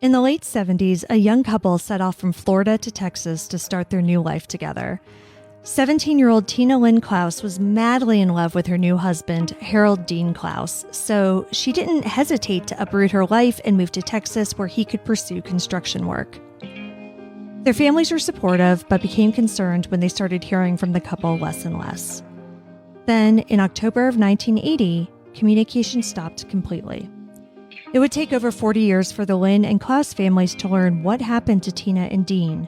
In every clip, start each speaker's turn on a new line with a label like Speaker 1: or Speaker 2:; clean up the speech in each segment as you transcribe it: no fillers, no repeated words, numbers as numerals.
Speaker 1: In the late 70s, a young couple set off from Florida to Texas to start their new life together. 17-year-old Tina Linn Clouse was madly in love with her new husband, Harold Dean Clouse, so she didn't hesitate to uproot her life and move to Texas where he could pursue construction work. Their families were supportive, but became concerned when they started hearing from the couple less and less. Then, in October of 1980, communication stopped completely. It would take over 40 years for the Linn and Clouse families to learn what happened to Tina and Dean.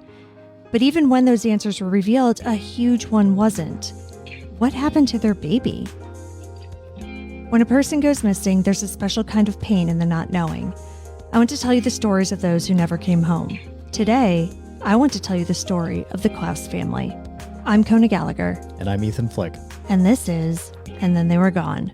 Speaker 1: But even when those answers were revealed, a huge one wasn't. What happened to their baby? When a person goes missing, there's a special kind of pain in the not knowing. I want to tell you the stories of those who never came home. Today, I want to tell you the story of the Clouse family. I'm Kona Gallagher.
Speaker 2: And I'm Ethan Flick.
Speaker 1: And this is And Then They Were Gone.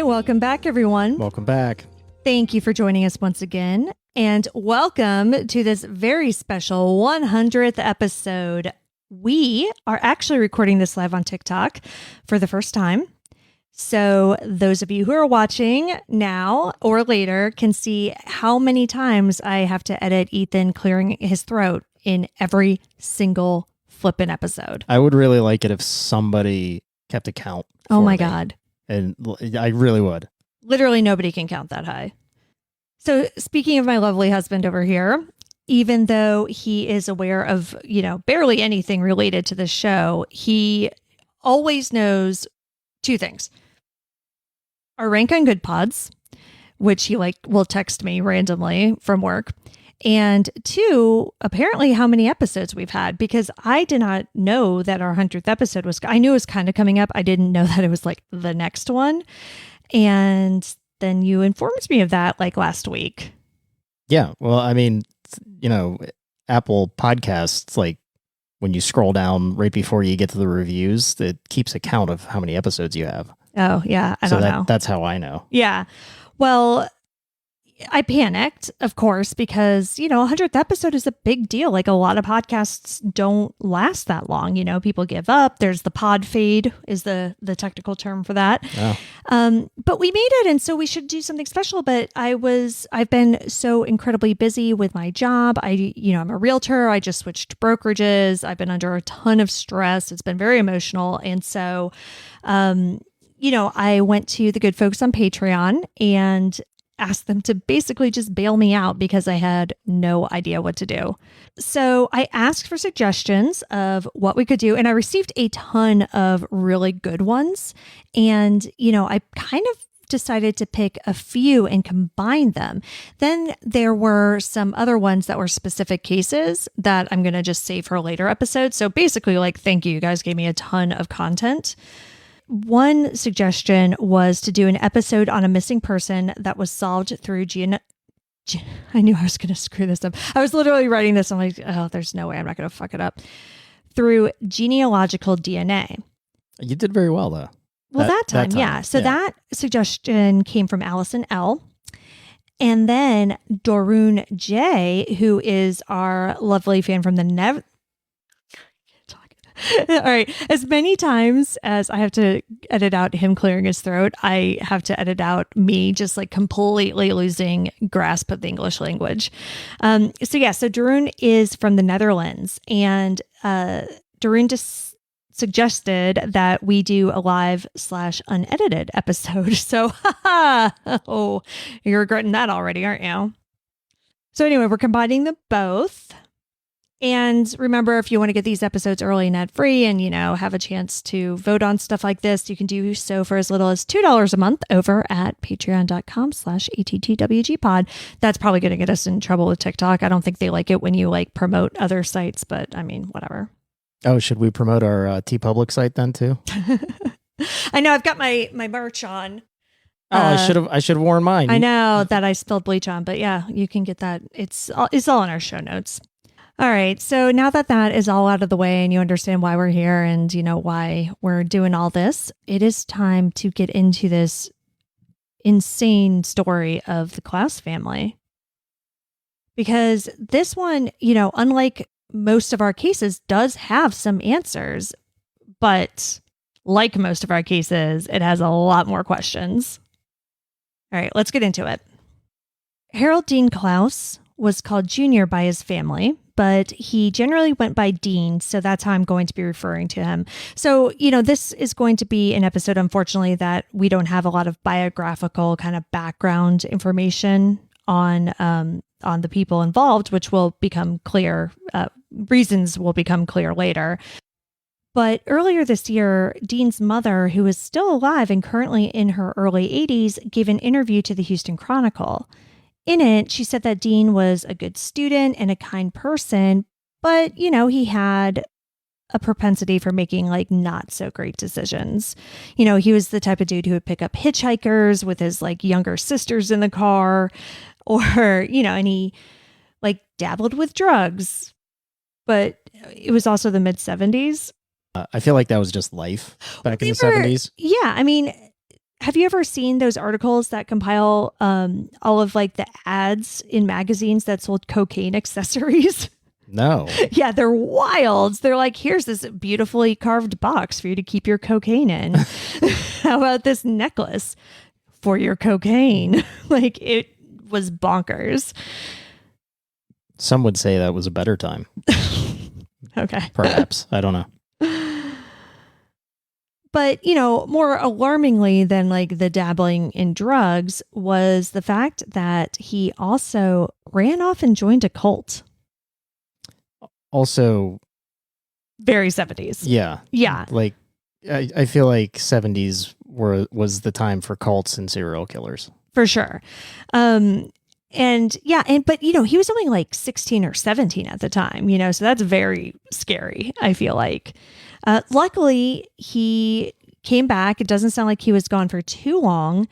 Speaker 1: Welcome back, everyone.
Speaker 2: Welcome back.
Speaker 1: Thank you for joining us once again. And welcome to this very special 100th episode. We are actually recording this live on TikTok for the first time. So those of you who are watching now or later can see how many times I have to edit Ethan clearing his throat in every single flippin' episode.
Speaker 2: I would really like it if somebody kept a count.
Speaker 1: Oh my God.
Speaker 2: And I really would.
Speaker 1: Literally nobody can count that high. So speaking of my lovely husband over here, even though he is aware of, barely anything related to the show, he always knows two things. Our rank on Good Pods, which he will text me randomly from work. And two, apparently how many episodes we've had, because I did not know that our 100th episode I knew it was kind of coming up. I didn't know that it was the next one. And then you informed me of that last week.
Speaker 2: Yeah. Well, I mean, Apple Podcasts, when you scroll down right before you get to the reviews, it keeps a count of how many episodes you have.
Speaker 1: Oh, yeah. I don't know.
Speaker 2: That's how I know.
Speaker 1: Yeah. Well, I panicked, of course, because, 100th episode is a big deal. A lot of podcasts don't last that long. People give up. There's the pod fade is the technical term for that.
Speaker 2: Oh.
Speaker 1: But we made it. And so we should do something special. But I've been so incredibly busy with my job. I'm a realtor. I just switched brokerages. I've been under a ton of stress. It's been very emotional. And so, I went to the good folks on Patreon and asked them to basically just bail me out because I had no idea what to do. So I asked for suggestions of what we could do, and I received a ton of really good ones. And, I kind of decided to pick a few and combine them. Then there were some other ones that were specific cases that I'm going to just save for a later episode. So basically, thank you. You guys gave me a ton of content. One suggestion was to do an episode on a missing person that was solved through I knew I was going to screw this up. I was literally writing this. I'm like, oh, there's no way I'm not going to fuck it up. Through genealogical DNA.
Speaker 2: You did very well, though.
Speaker 1: Well, that time, yeah. So that suggestion came from Allison L. And then Doreen J., who is our lovely fan from the All right. As many times as I have to edit out him clearing his throat, I have to edit out me just completely losing grasp of the English language. So Doreen is from the Netherlands, and Doreen just suggested that we do a live/unedited episode. So, oh, you're regretting that already, aren't you? So anyway, we're combining them both. And remember, if you want to get these episodes early and ad-free and, have a chance to vote on stuff like this, you can do so for as little as $2 a month over at patreon.com/ATTWGpod. That's probably going to get us in trouble with TikTok. I don't think they like it when you promote other sites, but I mean, whatever.
Speaker 2: Oh, should we promote our TeePublic site then too?
Speaker 1: I know I've got my merch on.
Speaker 2: Oh, I should have worn mine.
Speaker 1: I know that I spilled bleach on, but yeah, you can get that. It's all in our show notes. All right. So now that that is all out of the way and you understand why we're here and you know why we're doing all this, it is time to get into this insane story of the Clouse family. Because this one, you know, unlike most of our cases, does have some answers, but like most of our cases, it has a lot more questions. All right, let's get into it. Harold Dean Clouse was called Junior by his family, but he generally went by Dean, so that's how I'm going to be referring to him. So, you know, this is going to be an episode, unfortunately, that we don't have a lot of biographical kind of background information on the people involved, which will become clear. Reasons will become clear later. But earlier this year, Dean's mother, who is still alive and currently in her early 80s, gave an interview to the Houston Chronicle. In it, she said that Dean was a good student and a kind person, but, you know, he had a propensity for making like not so great decisions. You know, he was the type of dude who would pick up hitchhikers with his like younger sisters in the car, or, you know, and he like dabbled with drugs. But it was also the mid 70s.
Speaker 2: I feel like that was just life back in the 70s.
Speaker 1: Yeah. I mean, have you ever seen those articles that compile all of like the ads in magazines that sold cocaine accessories?
Speaker 2: No.
Speaker 1: Yeah, they're wild. They're like, here's this beautifully carved box for you to keep your cocaine in. How about this necklace for your cocaine? Like, it was bonkers.
Speaker 2: Some would say that was a better time.
Speaker 1: Okay.
Speaker 2: Perhaps. I don't know.
Speaker 1: But, you know, more alarmingly than like the dabbling in drugs was the fact that he also ran off and joined a cult.
Speaker 2: Also,
Speaker 1: very 70s.
Speaker 2: Yeah.
Speaker 1: Yeah.
Speaker 2: Like, I feel like 70s was the time for cults and serial killers.
Speaker 1: For sure. But you know, he was only like 16 or 17 at the time, you know, so that's very scary, I feel like. Luckily, he came back. It doesn't sound like he was gone for too long.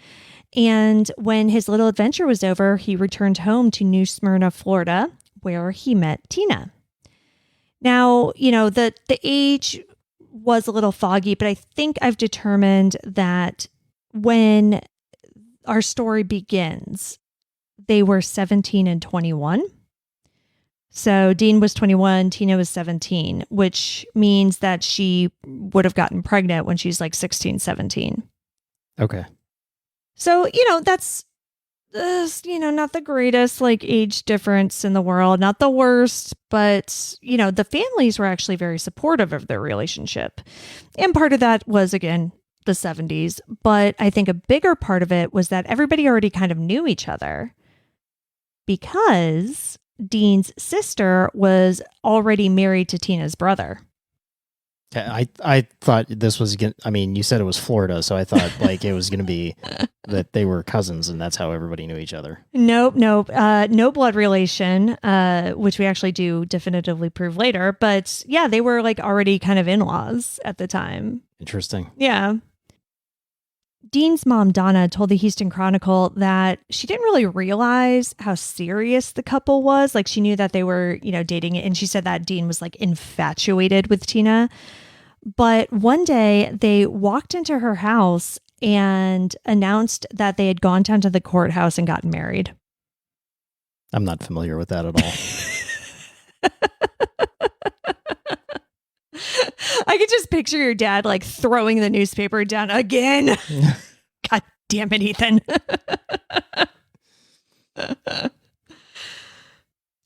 Speaker 1: And when his little adventure was over, he returned home to New Smyrna, Florida, where he met Tina. Now, you know, the age was a little foggy, but I think I've determined that when our story begins, they were 17 and 21. So Dean was 21, Tina was 17, which means that she would have gotten pregnant when she's like 16, 17.
Speaker 2: Okay.
Speaker 1: So, you know, that's, not the greatest like age difference in the world, not the worst, but, you know, the families were actually very supportive of their relationship. And part of that was, again, the 70s. But I think a bigger part of it was that everybody already kind of knew each other because Dean's sister was already married to Tina's brother.
Speaker 2: I thought this was you said it was Florida, so I thought like it was going to be that they were cousins and that's how everybody knew each other.
Speaker 1: Nope. No blood relation, which we actually do definitively prove later. But yeah, they were like already kind of in-laws at the time.
Speaker 2: Interesting.
Speaker 1: Yeah. Dean's mom, Donna, told the Houston Chronicle that she didn't really realize how serious the couple was. Like she knew that they were, you know, dating, and she said that Dean was like infatuated with Tina. But one day they walked into her house and announced that they had gone down to the courthouse and gotten married.
Speaker 2: I'm not familiar with that at
Speaker 1: all. I could just picture your dad like throwing the newspaper down again. God damn it, Ethan.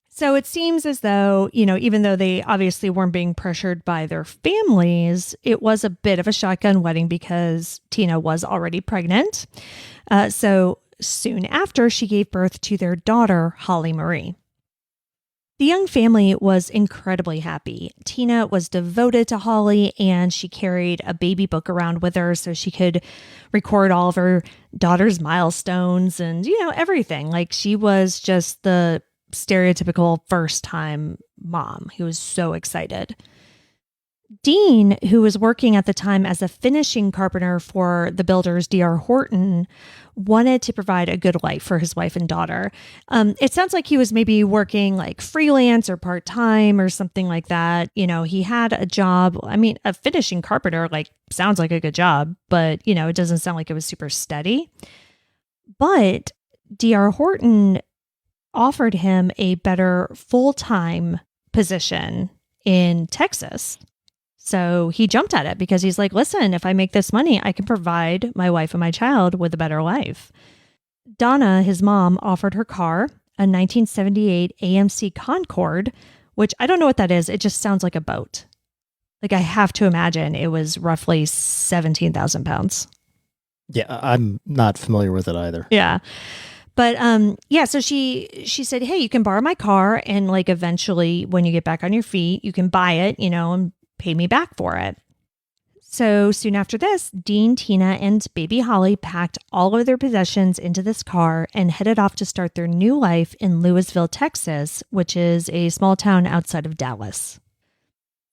Speaker 1: So it seems as though, you know, even though they obviously weren't being pressured by their families, it was a bit of a shotgun wedding because Tina was already pregnant. So soon after, she gave birth to their daughter, Holly Marie. The young family was incredibly happy. Tina was devoted to Holly, and she carried a baby book around with her so she could record all of her daughter's milestones and, you know, everything. Like she was just the stereotypical first-time mom who was so excited. Dean, who was working at the time as a finishing carpenter for the builders D.R. Horton, wanted to provide a good life for his wife and daughter. It sounds like he was maybe working like freelance or part-time or something like that. He had a job. I mean, a finishing carpenter, like, sounds like a good job, but, it doesn't sound like it was super steady. But D.R. Horton offered him a better full-time position in Texas. So he jumped at it because he's like, listen, if I make this money, I can provide my wife and my child with a better life. Donna, his mom, offered her car, a 1978 AMC Concorde, which I don't know what that is. It just sounds like a boat. Like, I have to imagine it was roughly 17,000 pounds.
Speaker 2: Yeah, I'm not familiar with it either.
Speaker 1: Yeah. But so she said, hey, you can borrow my car, and like eventually when you get back on your feet, you can buy it, and pay me back for it. So soon after this, Dean, Tina, and baby Holly packed all of their possessions into this car and headed off to start their new life in Lewisville, Texas, which is a small town outside of Dallas.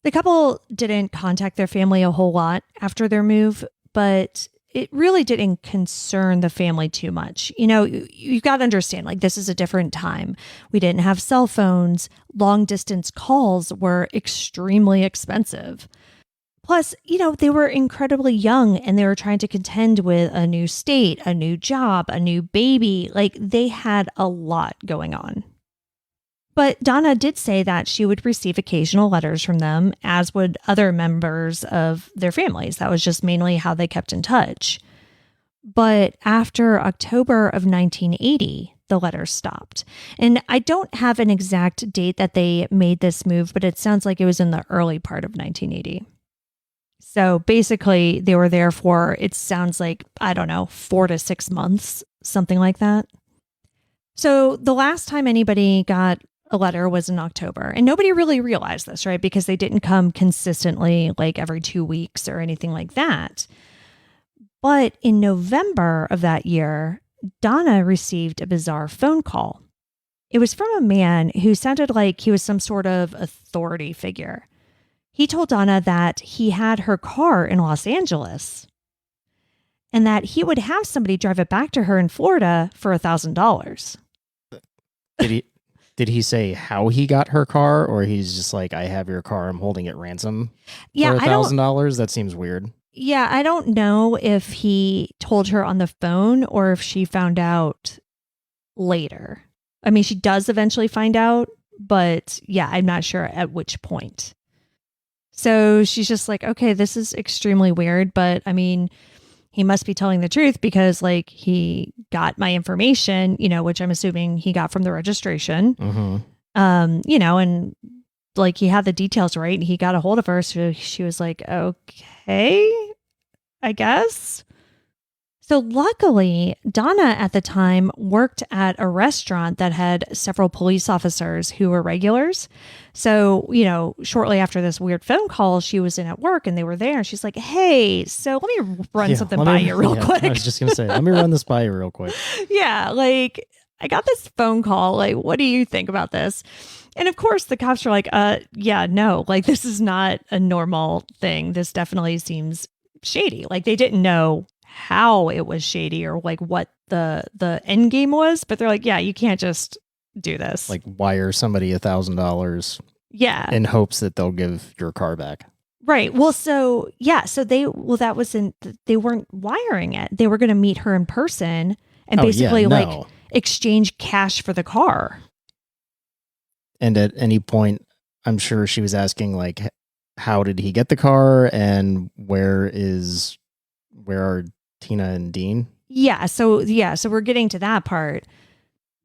Speaker 1: The couple didn't contact their family a whole lot after their move, but it really didn't concern the family too much. You've got to understand, like, this is a different time. We didn't have cell phones. Long distance calls were extremely expensive. Plus, they were incredibly young and they were trying to contend with a new state, a new job, a new baby. Like, they had a lot going on. But Donna did say that she would receive occasional letters from them, as would other members of their families. That was just mainly how they kept in touch. But after October of 1980, the letters stopped. And I don't have an exact date that they made this move, but it sounds like it was in the early part of 1980. So basically, they were there for, it sounds like, 4 to 6 months, something like that. So the last time anybody got a letter was in October, and nobody really realized this, right? Because they didn't come consistently, like every 2 weeks or anything like that. But in November of that year, Donna received a bizarre phone call. It was from a man who sounded like he was some sort of authority figure. He told Donna that he had her car in Los Angeles and that he would have somebody drive it back to her in Florida for $1,000.
Speaker 2: Did he say how he got her car, or he's just like, I have your car, I'm holding it ransom for $1,000? That seems weird.
Speaker 1: Yeah, I don't know if he told her on the phone or if she found out later. I mean, she does eventually find out, but yeah, I'm not sure at which point. So she's just like, okay, this is extremely weird, but I mean, he must be telling the truth because, like, he got my information, which I'm assuming he got from the registration,
Speaker 2: mm-hmm.
Speaker 1: And like he had the details right and he got a hold of her. So she was like, okay, I guess. So luckily, Donna at the time worked at a restaurant that had several police officers who were regulars. So, shortly after this weird phone call, she was in at work and they were there. And she's like, hey, so let me run something by you real quick.
Speaker 2: I was just going to say, let me run this by you real quick.
Speaker 1: Yeah, like, I got this phone call. Like, what do you think about this? And of course, the cops are like, yeah, no, like, this is not a normal thing. This definitely seems shady. Like, they didn't know how it was shady or like what the end game was, but they're like, yeah, you can't just do this.
Speaker 2: Like, wire somebody $1,000
Speaker 1: yeah
Speaker 2: in hopes that they'll give your car back.
Speaker 1: Right. Well, so yeah, so they weren't wiring it. They were going to meet her in person and basically like exchange cash for the car.
Speaker 2: And at any point, I'm sure she was asking, like, how did he get the car and where are Tina and Dean? Yeah.
Speaker 1: So we're getting to that part.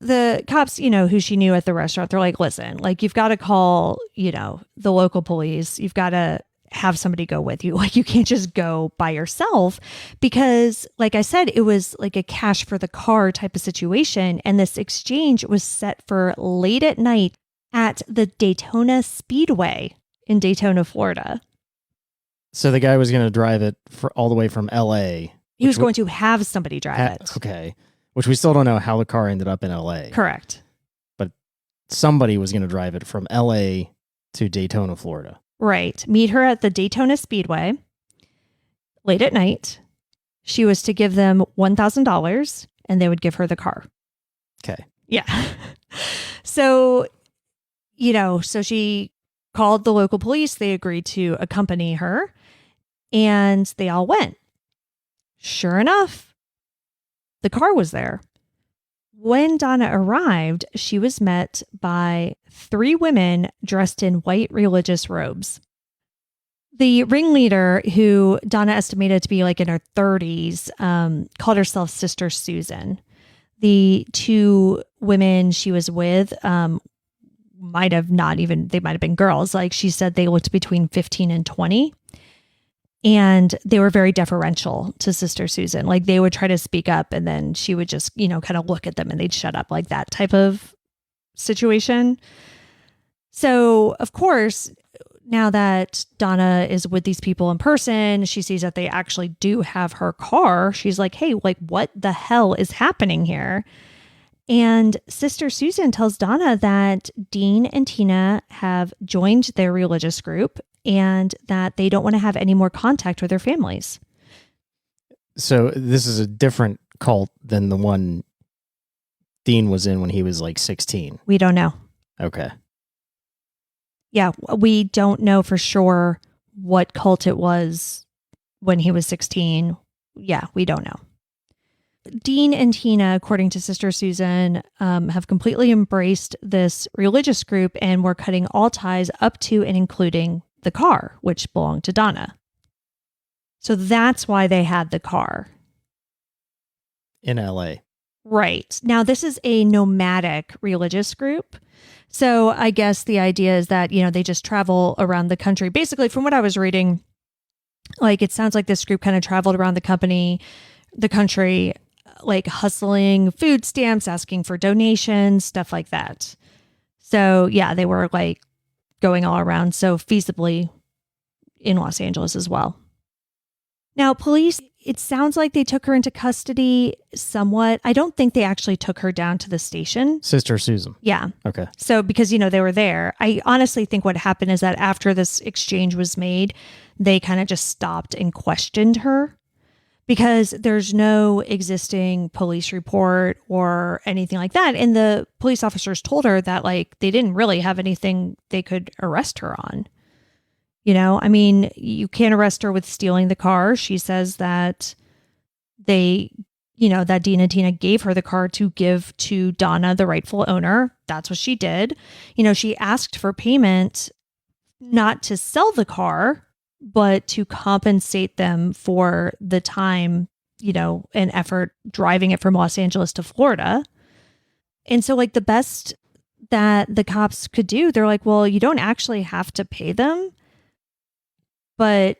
Speaker 1: The cops, who she knew at the restaurant, they're like, listen, like, you've got to call, the local police. You've got to have somebody go with you. Like, you can't just go by yourself because, like I said, it was like a cash for the car type of situation. And this exchange was set for late at night at the Daytona Speedway in Daytona, Florida.
Speaker 2: So the guy was going to drive it all the way from L.A.
Speaker 1: He was going to have somebody drive it.
Speaker 2: Okay. Which we still don't know how the car ended up in L.A.
Speaker 1: Correct.
Speaker 2: But somebody was going to drive it from L.A. to Daytona, Florida.
Speaker 1: Right. Meet her at the Daytona Speedway late at night. She was to give them $1,000 and they would give her the car.
Speaker 2: Okay.
Speaker 1: Yeah. So, so she called the local police. They agreed to accompany her and they all went. Sure enough, the car was there. When Donna arrived, she was met by 3 women dressed in white religious robes. The ringleader, who Donna estimated to be like in her 30s, called herself Sister Susan. The 2 women she was with might have been girls. Like she said, they looked between 15 and 20. And they were very deferential to Sister Susan. Like they would try to speak up and then she would just, kind of look at them and they'd shut up, like that type of situation. So, of course, now that Donna is with these people in person, she sees that they actually do have her car. She's like, hey, like what the hell is happening here? And Sister Susan tells Donna that Dean and Tina have joined their religious group and that they don't want to have any more contact with their families.
Speaker 2: So this is a different cult than the one Dean was in when he was like 16.
Speaker 1: We don't know.
Speaker 2: Okay.
Speaker 1: Yeah, we don't know for sure what cult it was when he was 16. Yeah, we don't know. Dean and Tina, according to Sister Susan, have completely embraced this religious group and were cutting all ties up to and including the car, which belonged to Donna. So that's why they had the car.
Speaker 2: In LA.
Speaker 1: Right. Now, this is a nomadic religious group. So I guess the idea is that, they just travel around the country. Basically, from what I was reading, like it sounds like this group kind of traveled around the country, like hustling food stamps, asking for donations, stuff like that. So yeah, they were like going all around, so feasibly in Los Angeles as well. Now, police, it sounds like they took her into custody somewhat. I don't think they actually took her down to the station.
Speaker 2: Sister Susan.
Speaker 1: Yeah.
Speaker 2: Okay.
Speaker 1: So because, they were there, I honestly think what happened is that after this exchange was made, they kind of just stopped and questioned her because there's no existing police report or anything like that. And the police officers told her that like they didn't really have anything they could arrest her on. You can't arrest her with stealing the car. She says that that Dean and Tina gave her the car to give to Donna, the rightful owner. That's what she did. She asked for payment not to sell the car, but to compensate them for the time, and effort driving it from Los Angeles to Florida. And so like the best that the cops could do, they're like, well, you don't actually have to pay them, but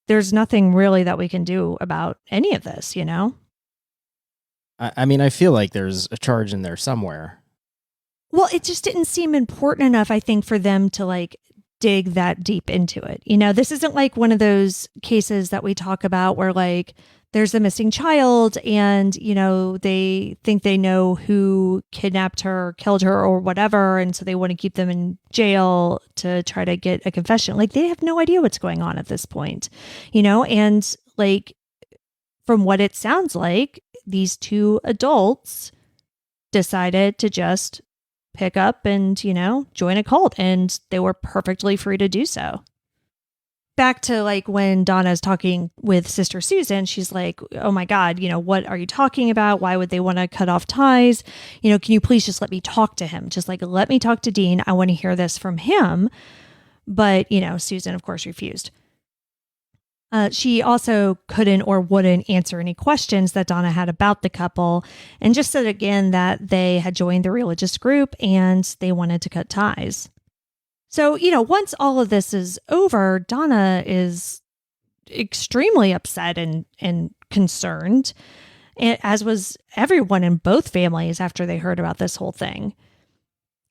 Speaker 1: there's nothing really that we can do about any of this,
Speaker 2: I feel like there's a charge in there somewhere.
Speaker 1: Well, it just didn't seem important enough, I think, for them to like dig that deep into it. This isn't like one of those cases that we talk about where like there's a missing child and, they think they know who kidnapped her, killed her or whatever. And so they want to keep them in jail to try to get a confession. Like they have no idea what's going on at this point, and like from what it sounds like, these 2 adults decided to just pick up and, join a cult, and they were perfectly free to do so. Back to like when Donna's talking with Sister Susan, she's like, oh my God, what are you talking about? Why would they want to cut off ties? Can you please just let me talk to him? Just like, let me talk to Dean. I want to hear this from him. But, Susan, of course, refused. She also couldn't or wouldn't answer any questions that Donna had about the couple, and just said again that they had joined the religious group and they wanted to cut ties. So, once all of this is over, Donna is extremely upset and concerned, as was everyone in both families after they heard about this whole thing.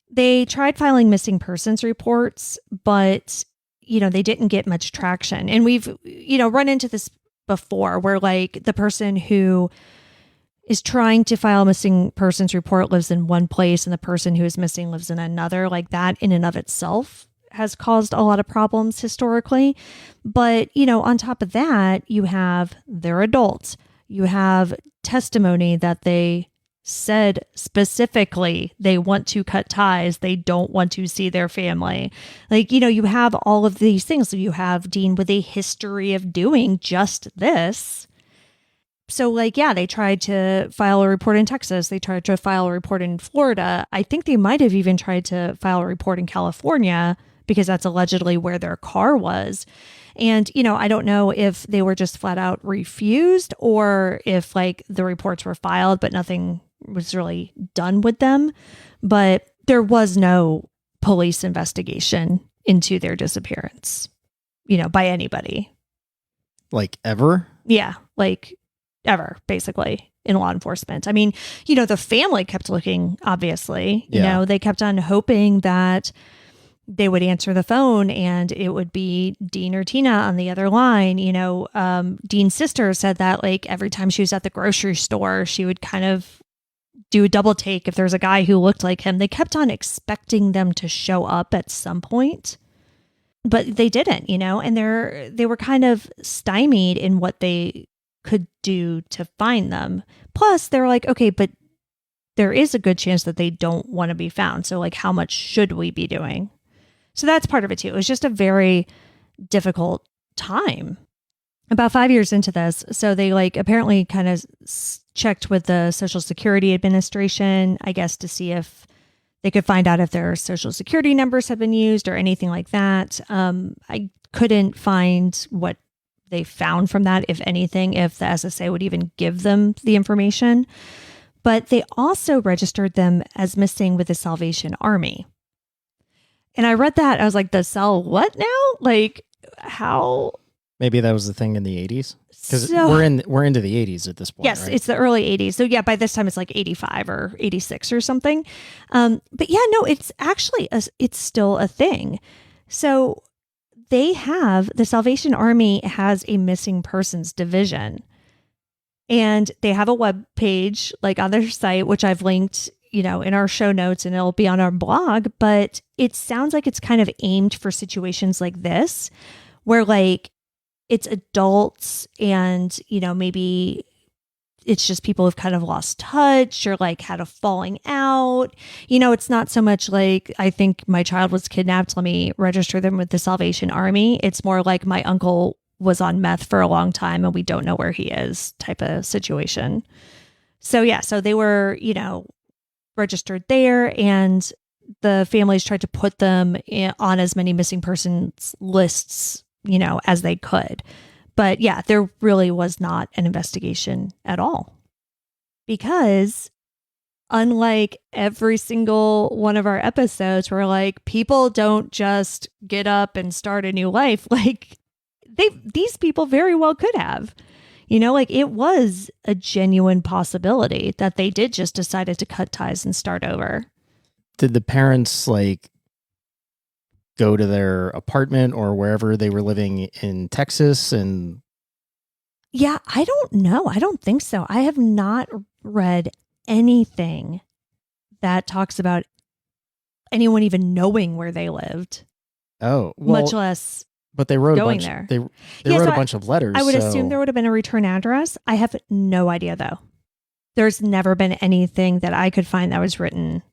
Speaker 1: They tried filing missing persons reports, but they didn't get much traction. And we've, run into this before where like the person who is trying to file a missing persons report lives in one place and the person who is missing lives in another. Like that in and of itself has caused a lot of problems historically. But, on top of that, you have they're adults. You have testimony that they said specifically they want to cut ties. They don't want to see their family. You have all of these things. You have Dean with a history of doing just this. So, they tried to file a report in Texas. They tried to file a report in Florida. I think they might have even tried to file a report in California because that's allegedly where their car was. And, I don't know if they were just flat out refused or if the reports were filed, but nothing was really done with them. But there was no police investigation into their disappearance, by anybody.
Speaker 2: Ever?
Speaker 1: Yeah. Ever, basically, in law enforcement. I mean, the family kept looking, obviously. They kept on hoping that they would answer the phone and it would be Dean or Tina on the other line. Dean's sister said that every time she was at the grocery store, she would kind of do a double take if there's a guy who looked like him. They kept on expecting them to show up at some point, but they didn't, and they were kind of stymied in what they could do to find them. Plus, they're like, okay, but there is a good chance that they don't want to be found. So, how much should we be doing? So that's part of it too. It was just a very difficult time. About 5 years into this, so they apparently kind of checked with the Social Security Administration, I guess, to see if they could find out if their Social Security numbers have been used or anything like that. I couldn't find what they found from that, if anything, if the SSA would even give them the information. But they also registered them as missing with the Salvation Army. And I read that. I was like, the what now? How?
Speaker 2: Maybe that was the thing in the 80s? Because we're into the 80s at this point,
Speaker 1: yes,
Speaker 2: right?
Speaker 1: It's the early 80s. So yeah, by this time it's 85 or 86 or something. But yeah, no, it's actually, it's still a thing. So the Salvation Army has a missing persons division, and they have a web page on their site, which I've linked, in our show notes, and it'll be on our blog. But it sounds like it's kind of aimed for situations like this, where it's adults and, maybe it's just people who've kind of lost touch or had a falling out. It's not so much I think my child was kidnapped, let me register them with the Salvation Army. It's more my uncle was on meth for a long time and we don't know where he is type of situation. So yeah, so they were, registered there, and the families tried to put them on as many missing persons lists, as they could. But yeah, there really was not an investigation at all, because unlike every single one of our episodes where people don't just get up and start a new life, these people very well could have, it was a genuine possibility that they did just decided to cut ties and start over.
Speaker 2: Did the parents go to their apartment or wherever they were living in Texas? And
Speaker 1: yeah, I don't know. I don't think so. I have not read anything that talks about anyone even knowing where they lived.
Speaker 2: Oh, well,
Speaker 1: much less.
Speaker 2: But they wrote
Speaker 1: going
Speaker 2: a bunch.
Speaker 1: There.
Speaker 2: They wrote a bunch of letters.
Speaker 1: I would assume there would have been a return address. I have no idea though. There's never been anything that I could find that was written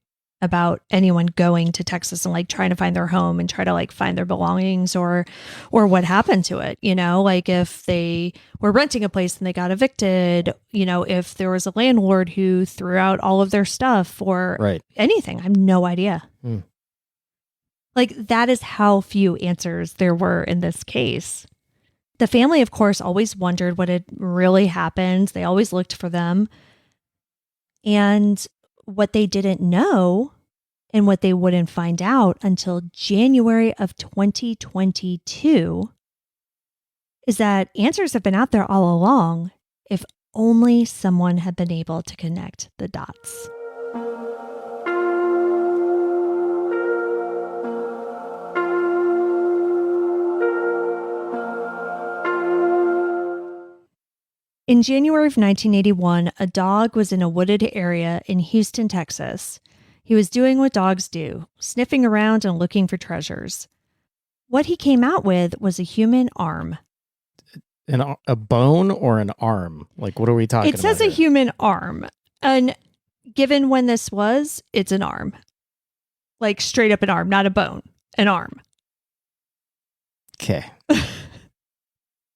Speaker 1: about anyone going to Texas and trying to find their home and try to find their belongings or what happened to it. If they were renting a place and they got evicted, if there was a landlord who threw out all of their stuff or anything. I have no idea. That is how few answers there were in this case. The family, of course, always wondered what had really happened. They always looked for them. And what they didn't know and what they wouldn't find out until January of 2022 is that answers have been out there all along, if only someone had been able to connect the dots. In January of 1981, a dog was in a wooded area in Houston, Texas. He was doing what dogs do, sniffing around and looking for treasures. What he came out with was a human arm.
Speaker 2: A bone or an arm? Like, what are we talking about?
Speaker 1: It says a human arm. And given when this was, it's an arm. Like straight up an arm, not a bone, an arm.
Speaker 2: Okay.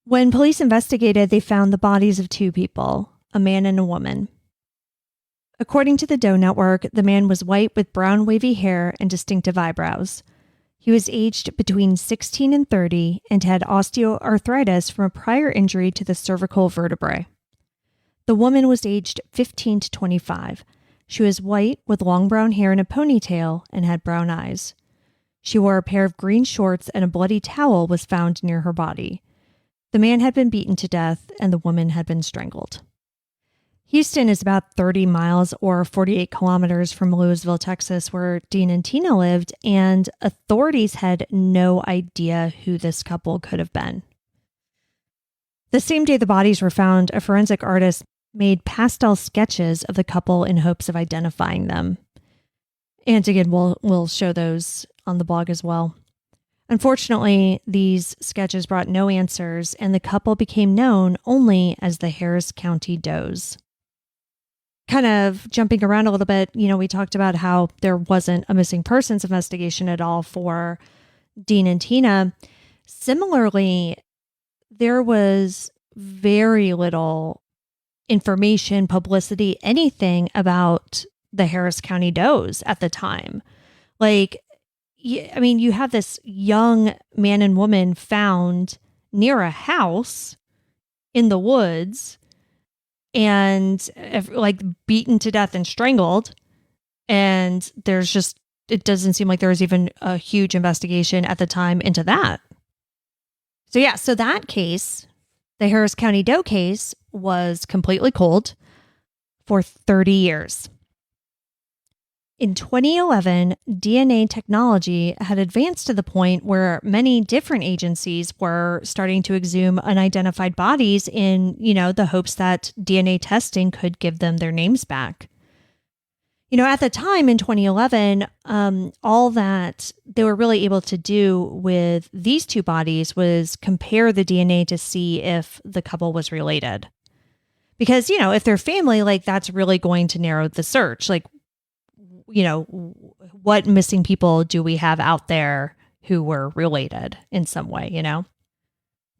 Speaker 1: When police investigated, they found the bodies of two people, a man and a woman. According to the Doe Network, the man was white with brown wavy hair and distinctive eyebrows. He was aged between 16 and 30 and had osteoarthritis from a prior injury to the cervical vertebrae. The woman was aged 15 to 25. She was white with long brown hair and a ponytail and had brown eyes. She wore a pair of green shorts and a bloody towel was found near her body. The man had been beaten to death and the woman had been strangled. Houston is about 30 miles or 48 kilometers from Louisville, Texas, where Dean and Tina lived, and authorities had no idea who this couple could have been. The same day the bodies were found, a forensic artist made pastel sketches of the couple in hopes of identifying them. And again, we'll show those on the blog as well. Unfortunately, these sketches brought no answers, and the couple became known only as the Harris County Does. Kind of jumping around a little bit, we talked about how there wasn't a missing persons investigation at all for Dean and Tina. Similarly, there was very little information, publicity, anything about the Harris County Does at the time. You have this young man and woman found near a house in the woods and beaten to death and strangled. And it doesn't seem like there was even a huge investigation at the time into that. So that case, the Harris County Doe case, was completely cold for 30 years. In 2011, DNA technology had advanced to the point where many different agencies were starting to exhume unidentified bodies in, the hopes that DNA testing could give them their names back. At the time in 2011, all that they were really able to do with these two bodies was compare the DNA to see if the couple was related. Because, if they're family, that's really going to narrow the search. What missing people do we have out there who were related in some way,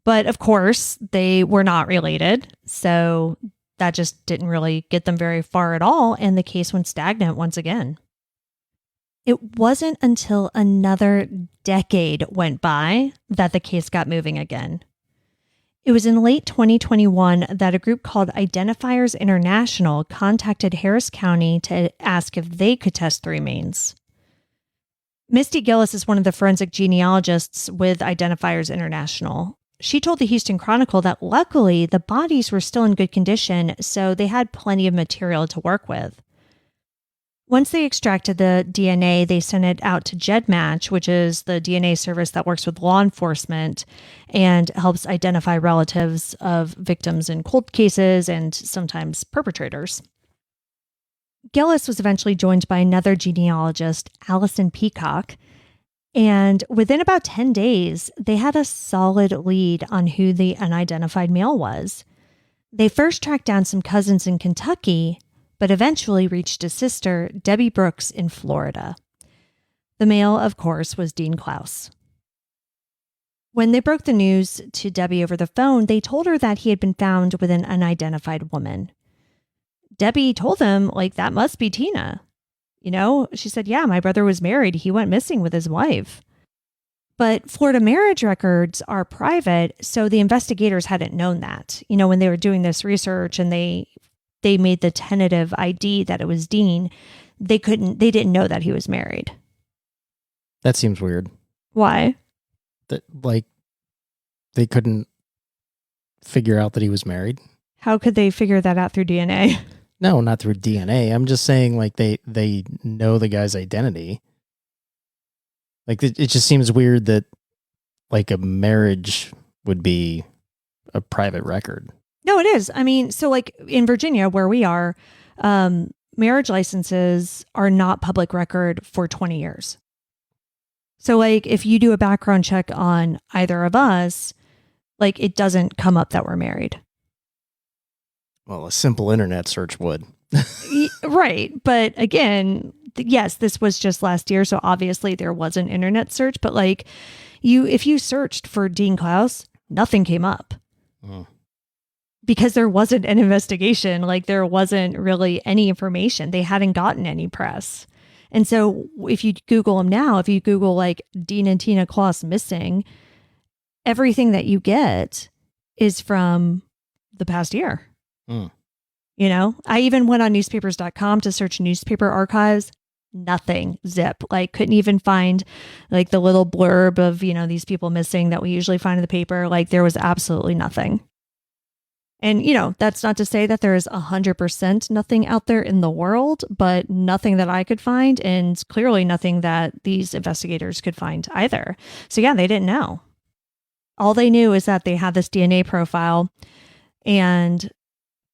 Speaker 1: But of course, they were not related. So that just didn't really get them very far at all. And the case went stagnant once again. It wasn't until another decade went by that the case got moving again. It was in late 2021 that a group called Identifiers International contacted Harris County to ask if they could test the remains. Misty Gillis is one of the forensic genealogists with Identifiers International. She told the Houston Chronicle that luckily the bodies were still in good condition, so they had plenty of material to work with. Once they extracted the DNA, they sent it out to GEDmatch, which is the DNA service that works with law enforcement and helps identify relatives of victims in cold cases and sometimes perpetrators. Gillis was eventually joined by another genealogist, Allison Peacock, and within about 10 days, they had a solid lead on who the unidentified male was. They first tracked down some cousins in Kentucky, but eventually reached his sister, Debbie Brooks, in Florida. The male, of course, was Dean Clouse. When they broke the news to Debbie over the phone, they told her that he had been found with an unidentified woman. Debbie told them, that must be Tina. She said, yeah, my brother was married. He went missing with his wife. But Florida marriage records are private, so the investigators hadn't known that. When they were doing this research and they made the tentative ID that it was Dean, they didn't know that he was married.
Speaker 2: That seems weird.
Speaker 1: Why?
Speaker 2: That they couldn't figure out that he was married.
Speaker 1: How could they figure that out through DNA?
Speaker 2: No, not through DNA. I'm just saying they know the guy's identity. It just seems weird that a marriage would be a private record.
Speaker 1: No, it is. So in Virginia, where we are, marriage licenses are not public record for 20 years. So like if you do a background check on either of us, like it doesn't come up that we're married.
Speaker 2: Well, a simple internet search would.
Speaker 1: Right. But again, yes, this was just last year. So obviously there was an internet search, but like if you searched for Dean Clouse, nothing came up. Because there wasn't an investigation. Like there wasn't really any information. They hadn't gotten any press. And so if you Google them now, if you Google like Dean and Tina Clouse missing, everything that you get is from the past year. You know, I even went on newspapers.com to search newspaper archives. Nothing. Zip. Like couldn't even find like the little blurb of, you know, these people missing that we usually find in the paper. Like there was absolutely nothing. And, you know, that's not to say that there is 100% nothing out there in the world, but nothing that I could find, and clearly nothing that these investigators could find either. So yeah, they didn't know. All they knew is that they had this DNA profile, and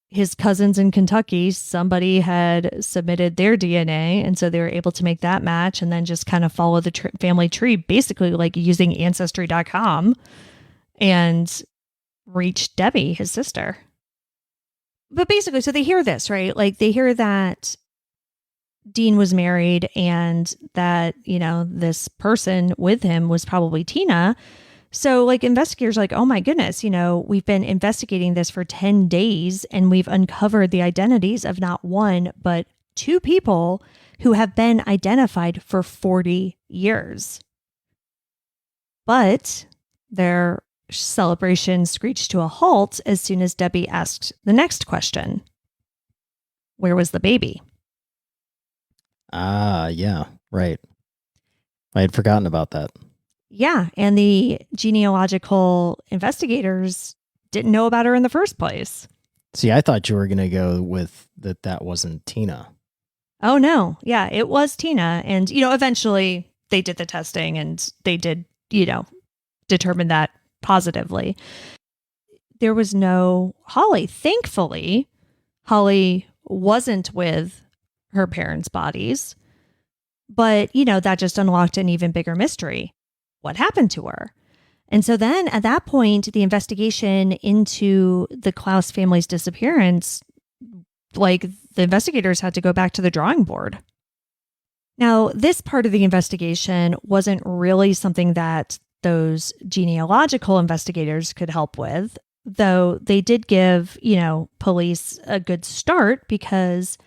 Speaker 1: his cousins in Kentucky, somebody had submitted their DNA. And so they were able to make that match and then just kind of follow the family tree, basically like using ancestry.com, and reach Debbie, his sister. But basically, so they hear this, right? Like they hear that Dean was married and that, you know, this person with him was probably Tina. So like investigators are like, oh my goodness, you know, we've been investigating this for 10 days and we've uncovered the identities of not one, but two people who have been identified for 40 years. But their celebration screeched to a halt as soon as Debbie asked the next question. Where was the baby?
Speaker 2: Yeah, right. I had forgotten about that.
Speaker 1: Yeah, and the genealogical investigators didn't know about her in the first place.
Speaker 2: See, I thought you were going to go with that wasn't Tina.
Speaker 1: Oh, no. Yeah, it was Tina. And, you know, eventually they did the testing and they did, you know, determine that positively. There was no Holly. Thankfully, Holly wasn't with her parents' bodies. But, you know, that just unlocked an even bigger mystery. What happened to her? And so then at that point, the investigation into the Clouse family's disappearance, like the investigators had to go back to the drawing board. Now, this part of the investigation wasn't really something that those genealogical investigators could help with, though they did give, you know, police a good start because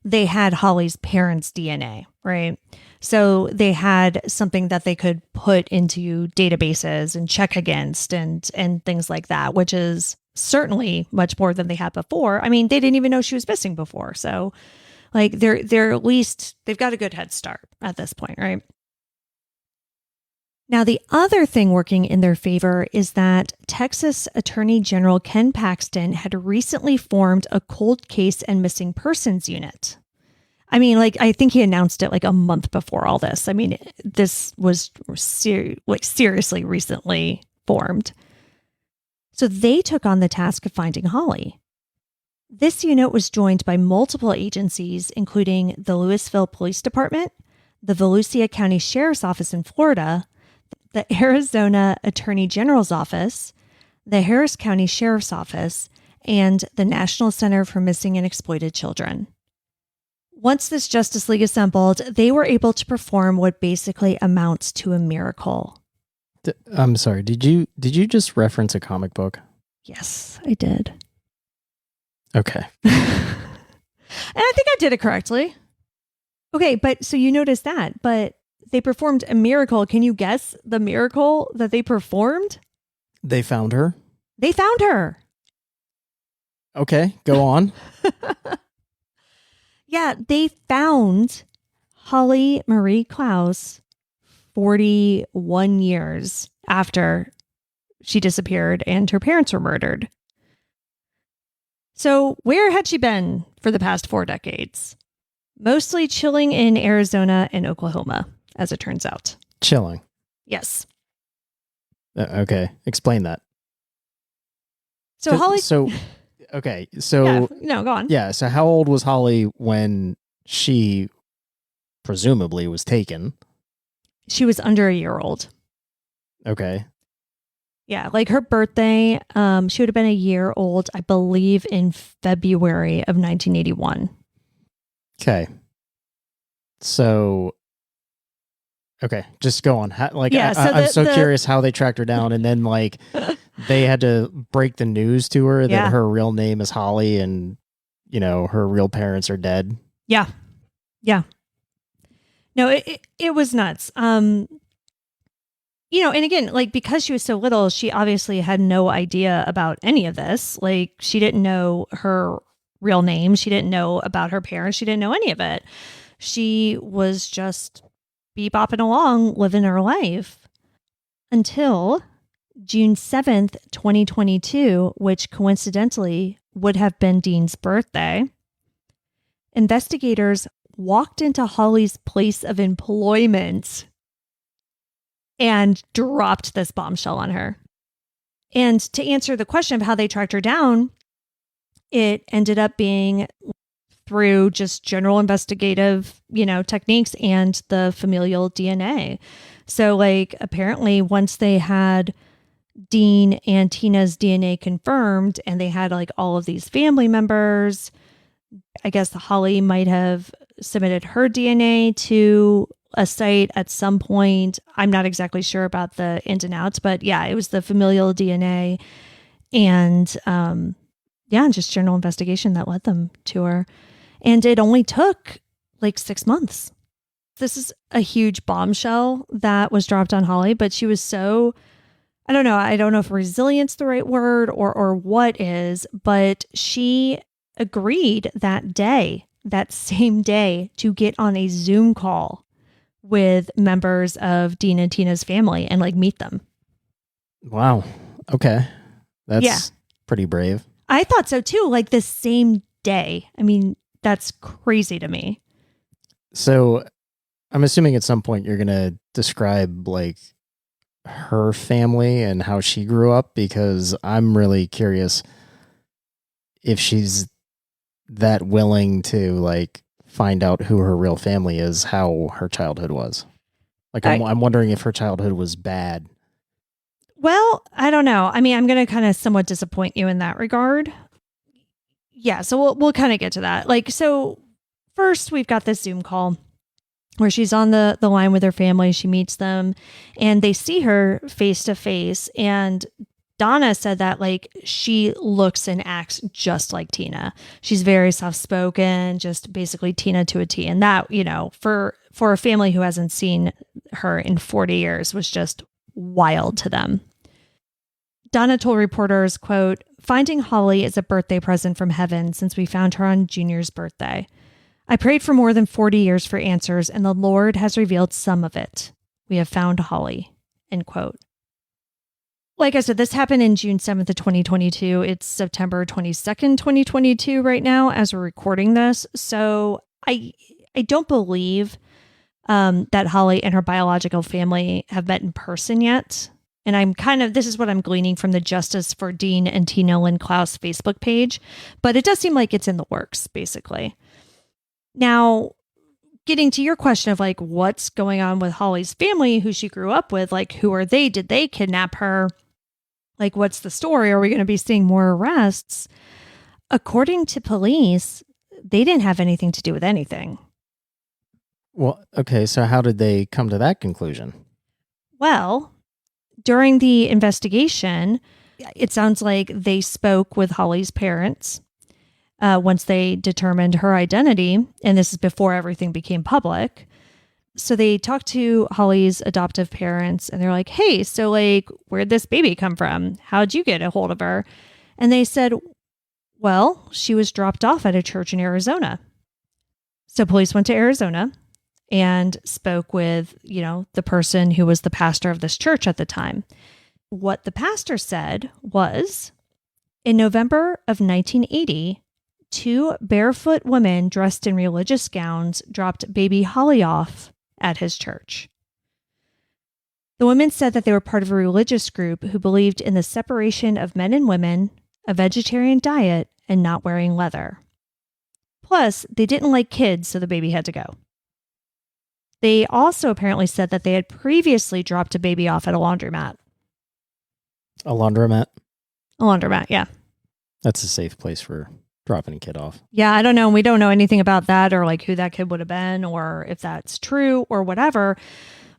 Speaker 1: they had Holly's parents' DNA, right? So they had something that they could put into databases and check against and things like that, which is certainly much more than they had before. I mean, they didn't even know she was missing before. So like they're at least, they've got a good head start at this point, right? Now, the other thing working in their favor is that Texas Attorney General Ken Paxton had recently formed a cold case and missing persons unit. I mean, like, I think he announced it like a month before all this. I mean, this was seriously recently formed. So they took on the task of finding Holly. This unit was joined by multiple agencies, including the Louisville Police Department, the Volusia County Sheriff's Office in Florida, the Arizona Attorney General's Office, the Harris County Sheriff's Office, and the National Center for Missing and Exploited Children. Once this Justice League assembled, they were able to perform what basically amounts to a miracle.
Speaker 2: I'm sorry, did you just reference a comic book?
Speaker 1: Yes, I did.
Speaker 2: Okay.
Speaker 1: And I think I did it correctly. Okay, but so you noticed that, but they performed a miracle. Can you guess the miracle that they performed?
Speaker 2: They found her?
Speaker 1: They found her.
Speaker 2: Okay, go on.
Speaker 1: Yeah, they found Holly Marie Clouse 41 years after she disappeared and her parents were murdered. So where had she been for the past 4 decades? Mostly chilling in Arizona and Oklahoma, as it turns out.
Speaker 2: Chilling?
Speaker 1: Yes.
Speaker 2: Okay, explain that.
Speaker 1: So Holly...
Speaker 2: Okay, so...
Speaker 1: Yeah, no, go on.
Speaker 2: Yeah, so how old was Holly when she presumably was taken?
Speaker 1: She was under a year old.
Speaker 2: Okay.
Speaker 1: Yeah, like her birthday, she would have been a year old, I believe, in February of 1981.
Speaker 2: Okay. So, okay, just go on. I'm so curious how they tracked her down, and then like they had to break the news to her that her real name is Holly, and her real parents are dead.
Speaker 1: Yeah. No, it was nuts. And again, like because she was so little, she obviously had no idea about any of this. Like she didn't know her real name. She didn't know about her parents. She didn't know any of it. She was just bebopping along, living her life until June 7th, 2022, which coincidentally would have been Dean's birthday. Investigators walked into Holly's place of employment and dropped this bombshell on her. And to answer the question of how they tracked her down, it ended up being through just general investigative, techniques and the familial DNA. So like apparently once they had Dean and Tina's DNA confirmed and they had like all of these family members, I guess Holly might have submitted her DNA to a site at some point. I'm not exactly sure about the ins and outs, but yeah, it was the familial DNA and just general investigation that led them to her. And it only took like 6 months. This is a huge bombshell that was dropped on Holly, but she was so, I don't know if resilient's the right word or what is, but she agreed that same day, to get on a Zoom call with members of Dean and Tina's family and like meet them.
Speaker 2: Wow. Okay. That's pretty brave.
Speaker 1: I thought so too. Like the same day. I mean, that's crazy to me.
Speaker 2: So I'm assuming at some point you're going to describe like her family and how she grew up, because I'm really curious if she's that willing to like find out who her real family is, how her childhood was. Like, I'm wondering if her childhood was bad.
Speaker 1: Well, I don't know. I mean, I'm going to kind of somewhat disappoint you in that regard. Yeah, so we'll kind of get to that. Like, so first we've got this Zoom call where she's on the line with her family. She meets them and they see her face to face. And Donna said that like she looks and acts just like Tina. She's very soft-spoken, just basically Tina to a T. And that, for a family who hasn't seen her in 40 years was just wild to them. Donna told reporters, quote, "Finding Holly is a birthday present from heaven since we found her on Junior's birthday. I prayed for more than 40 years for answers, and the Lord has revealed some of it. We have found Holly," end quote. Like I said, this happened in June 7th of 2022. It's September 22nd, 2022 right now as we're recording this. So I don't believe that Holly and her biological family have met in person yet. And this is what I'm gleaning from the Justice for Dean and Tina Linn Clouse Facebook page. But it does seem like it's in the works, basically. Now, getting to your question of like what's going on with Holly's family, who she grew up with, like who are they? Did they kidnap her? Like, what's the story? Are we going to be seeing more arrests? According to police, they didn't have anything to do with anything.
Speaker 2: Well, okay, so how did they come to that conclusion?
Speaker 1: Well, during the investigation, it sounds like they spoke with Holly's parents once they determined her identity, and this is before everything became public. So they talked to Holly's adoptive parents and they're like, "Hey, so like, where'd this baby come from? How'd you get a hold of her?" And they said, "Well, she was dropped off at a church in Arizona." So police went to Arizona and spoke with, the person who was the pastor of this church at the time. What the pastor said was, in November of 1980, 2 barefoot women dressed in religious gowns dropped baby Holly off at his church. The women said that they were part of a religious group who believed in the separation of men and women, a vegetarian diet, and not wearing leather. Plus, they didn't like kids, so the baby had to go. They also apparently said that they had previously dropped a baby off at a laundromat.
Speaker 2: A laundromat?
Speaker 1: A laundromat, yeah.
Speaker 2: That's a safe place for dropping a kid off.
Speaker 1: Yeah, I don't know. We don't know anything about that or like who that kid would have been or if that's true or whatever.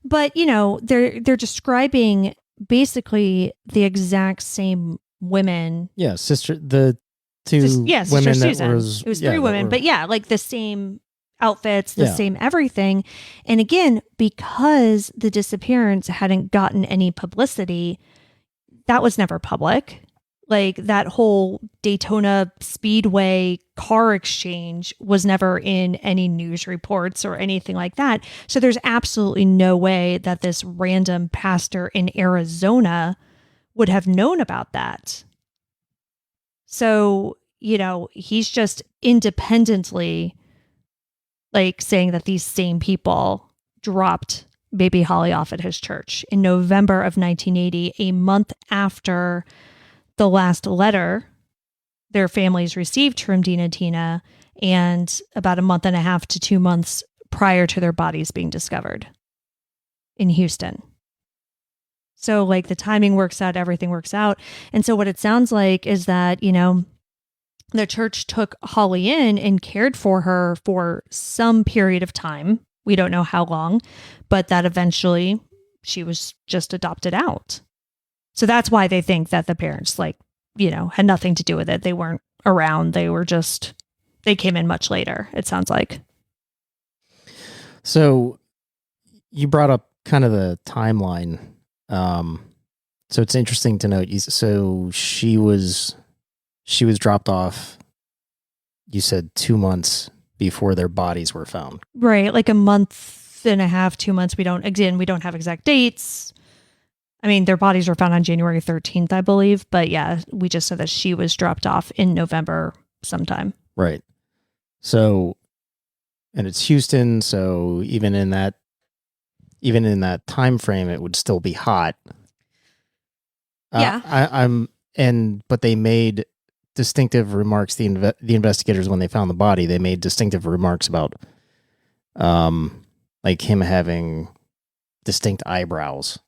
Speaker 1: But, you know, they're describing basically the exact same women.
Speaker 2: Yeah, the two women that
Speaker 1: it was three women, but yeah, like the same outfits, the same everything. And again, because the disappearance hadn't gotten any publicity, that was never public. Like that whole Daytona Speedway car exchange was never in any news reports or anything like that. So there's absolutely no way that this random pastor in Arizona would have known about that. So, you know, he's just independently like saying that these same people dropped baby Holly off at his church in November of 1980, a month after the last letter their families received from Dean and Tina, and about a month and a half to 2 months prior to their bodies being discovered in Houston. So like the timing works out, everything works out. And so what it sounds like is that, you know, the church took Holly in and cared for her for some period of time. We don't know how long, but that eventually she was just adopted out. So that's why they think that the parents, like, you know, had nothing to do with it. They weren't around. They came in much later, it sounds like.
Speaker 2: So you brought up kind of the timeline. So it's interesting to note. So she was dropped off, you said 2 months before their bodies were found.
Speaker 1: Right. Like a month and a half, 2 months. We don't have exact dates. I mean, their bodies were found on January 13th, I believe. But yeah, we just said that she was dropped off in November sometime.
Speaker 2: Right. So, and it's Houston. So even in that time frame, it would still be hot.
Speaker 1: Yeah.
Speaker 2: But they made distinctive remarks. The investigators, when they found the body, they made distinctive remarks about, like him having distinct eyebrows.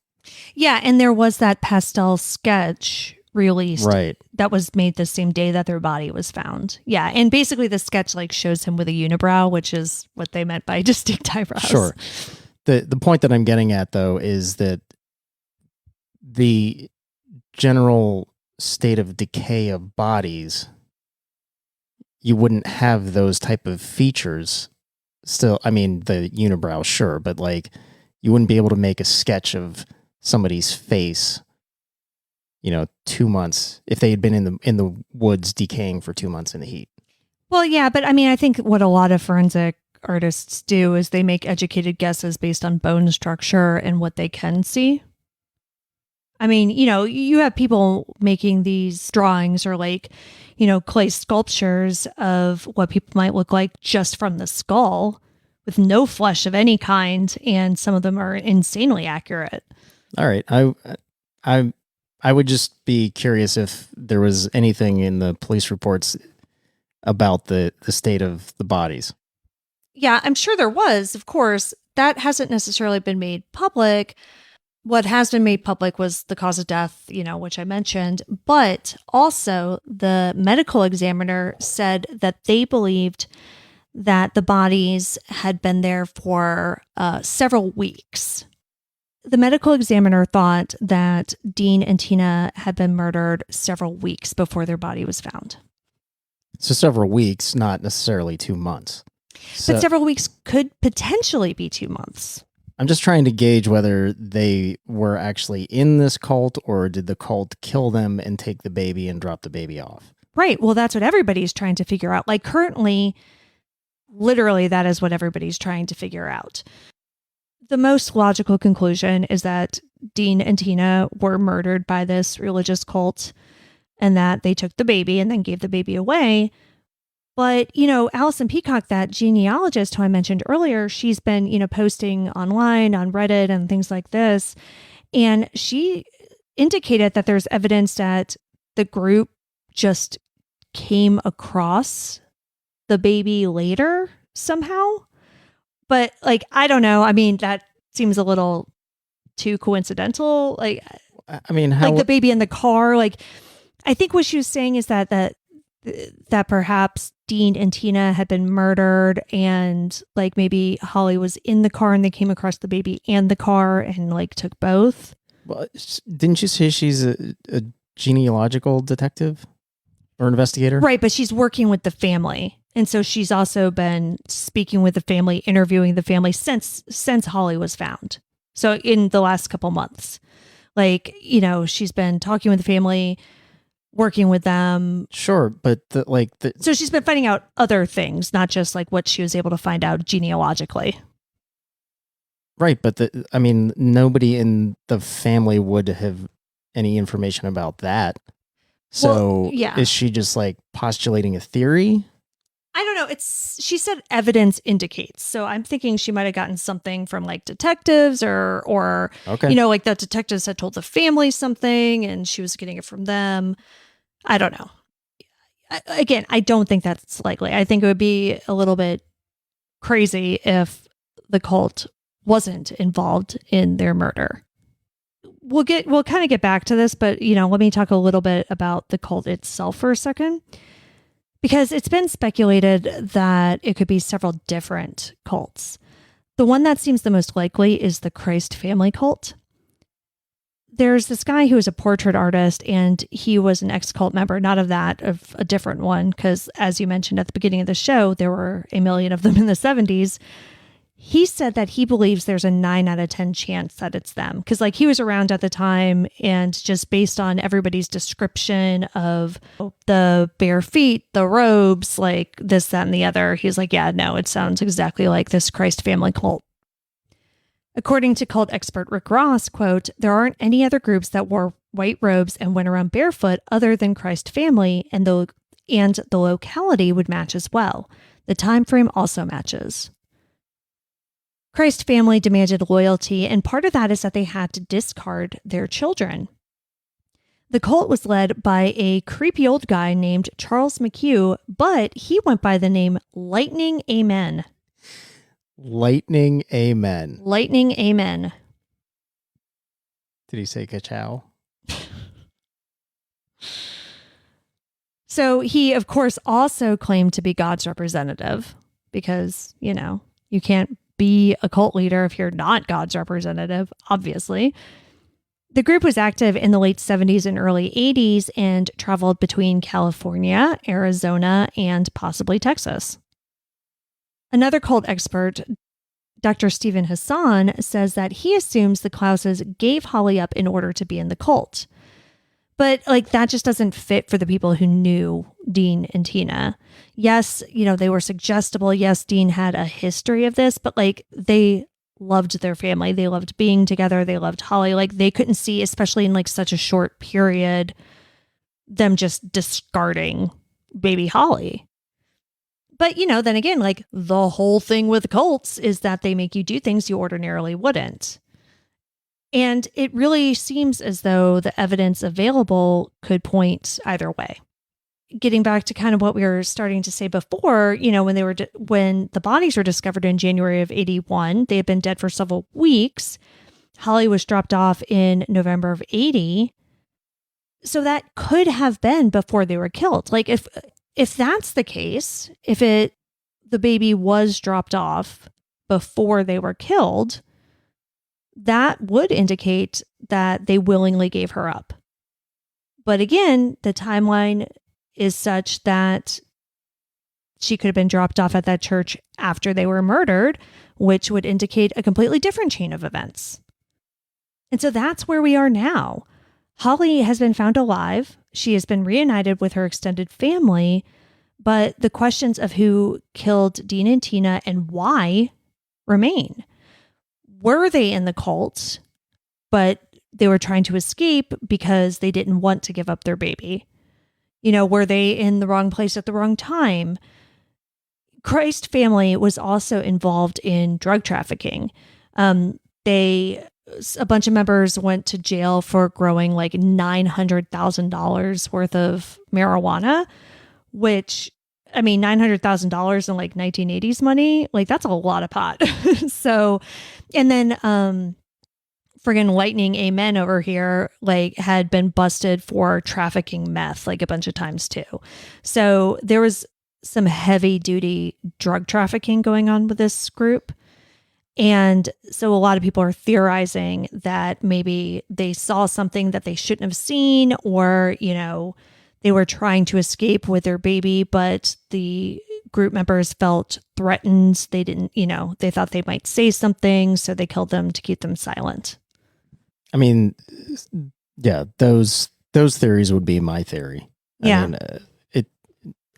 Speaker 1: Yeah, and there was that pastel sketch released,
Speaker 2: right,
Speaker 1: that was made the same day that their body was found. Yeah, and basically the sketch like shows him with a unibrow, which is what they meant by distinct eyebrows.
Speaker 2: Sure. The point that I'm getting at though is that the general state of decay of bodies, you wouldn't have those type of features still. I mean, the unibrow, sure, but like you wouldn't be able to make a sketch of somebody's face, 2 months if they had been in the woods decaying for 2 months in the heat.
Speaker 1: Well, yeah, but I mean, I think what a lot of forensic artists do is they make educated guesses based on bone structure and what they can see. I mean, you have people making these drawings or like, clay sculptures of what people might look like just from the skull with no flesh of any kind. And some of them are insanely accurate.
Speaker 2: All right. I would just be curious if there was anything in the police reports about the state of the bodies.
Speaker 1: Yeah, I'm sure there was, of course. That hasn't necessarily been made public. What has been made public was the cause of death, which I mentioned. But also the medical examiner said that they believed that the bodies had been there for several weeks. The medical examiner thought that Dean and Tina had been murdered several weeks before their body was found.
Speaker 2: So several weeks, not necessarily 2 months.
Speaker 1: But several weeks could potentially be 2 months.
Speaker 2: I'm just trying to gauge whether they were actually in this cult or did the cult kill them and take the baby and drop the baby off?
Speaker 1: Right. Well, that's what everybody's trying to figure out. Like currently, literally, that is what everybody's trying to figure out. The most logical conclusion is that Dean and Tina were murdered by this religious cult and that they took the baby and then gave the baby away. But, Alison Peacock, that genealogist who I mentioned earlier, she's been, posting online on Reddit and things like this. And she indicated that there's evidence that the group just came across the baby later somehow, But like, I don't know. I mean, that seems a little too coincidental. Like,
Speaker 2: I mean, how
Speaker 1: like the baby in the car. Like, I think what she was saying is that perhaps Dean and Tina had been murdered, and like maybe Holly was in the car and they came across the baby and the car and like took both.
Speaker 2: Well, didn't you say she's a genealogical detective or investigator?
Speaker 1: Right, but she's working with the family. And so she's also been speaking with the family, interviewing the family since Holly was found. So in the last couple months, like, you know, she's been talking with the family, working with them.
Speaker 2: Sure, but
Speaker 1: so she's been finding out other things, not just like what she was able to find out genealogically.
Speaker 2: Right, but I mean, nobody in the family would have any information about that. So
Speaker 1: well, yeah.
Speaker 2: Is she just like postulating a theory?
Speaker 1: I don't know. She said evidence indicates. So I'm thinking she might have gotten something from like detectives or
Speaker 2: okay.
Speaker 1: You know, like the detectives had told the family something and she was getting it from them. I don't know. Again, I don't think that's likely. I think it would be a little bit crazy if the cult wasn't involved in their murder. We'll kind of get back to this, but you know, let me talk a little bit about the cult itself for a second. Because it's been speculated that it could be several different cults. The one that seems the most likely is the Christ family cult. There's this guy who is a portrait artist, and he was an ex-cult member, not of that, of a different one, because as you mentioned at the beginning of the show, there were a million of them in the 70s. He said that he believes there's a 9 out of 10 chance that it's them. Because like he was around at the time, and just based on everybody's description of the bare feet, the robes, like this, that, and the other, he's like, yeah, no, it sounds exactly like this Christ family cult. According to cult expert Rick Ross, quote, there aren't any other groups that wore white robes and went around barefoot other than Christ family, and the locality would match as well. The time frame also matches. Christ family demanded loyalty, and part of that is that they had to discard their children. The cult was led by a creepy old guy named Charles McHugh, but he went by the name Lightning Amen.
Speaker 2: Lightning Amen.
Speaker 1: Lightning Amen.
Speaker 2: Did he say ka-chow?
Speaker 1: So he, of course, also claimed to be God's representative because, you know, you can't be a cult leader if you're not God's representative, obviously. The group was active in the late 70s and early 80s and traveled between California, Arizona, and possibly Texas. Another cult expert, Dr. Stephen Hassan, says that he assumes the Clouses gave Holly up in order to be in the cult. But like that just doesn't fit for the people who knew Dean and Tina. Yes, you know, they were suggestible. Yes, Dean had a history of this, but like they loved their family. They loved being together. They loved Holly. Like they couldn't see, especially in like such a short period, them just discarding baby Holly. But, you know, then again, like the whole thing with cults is that they make you do things you ordinarily wouldn't. And it really seems as though the evidence available could point either way. Getting back to kind of what we were starting to say before, you know, when the bodies were discovered in January of 81, they had been dead for several weeks. Holly was dropped off in November of 80. So that could have been before they were killed. Like if that's the case, if the baby was dropped off before they were killed, that would indicate that they willingly gave her up. But again, the timeline is such that she could have been dropped off at that church after they were murdered, which would indicate a completely different chain of events. And so that's where we are now. Holly has been found alive. She has been reunited with her extended family, but the questions of who killed Dean and Tina and why remain. Were they in the cult, but they were trying to escape because they didn't want to give up their baby? You know, were they in the wrong place at the wrong time? Christ family was also involved in drug trafficking. A bunch of members went to jail for growing like $900,000 worth of marijuana, which I mean, $900,000 in like 1980s money, like that's a lot of pot. So, and then friggin' Lightning Amen over here, like had been busted for trafficking meth like a bunch of times too. So there was some heavy duty drug trafficking going on with this group. And so a lot of people are theorizing that maybe they saw something that they shouldn't have seen, or, you know, they were trying to escape with their baby, but the group members felt threatened. They didn't, you know, they thought they might say something, so they killed them to keep them silent.
Speaker 2: I mean, yeah, those theories would be my theory.
Speaker 1: Yeah.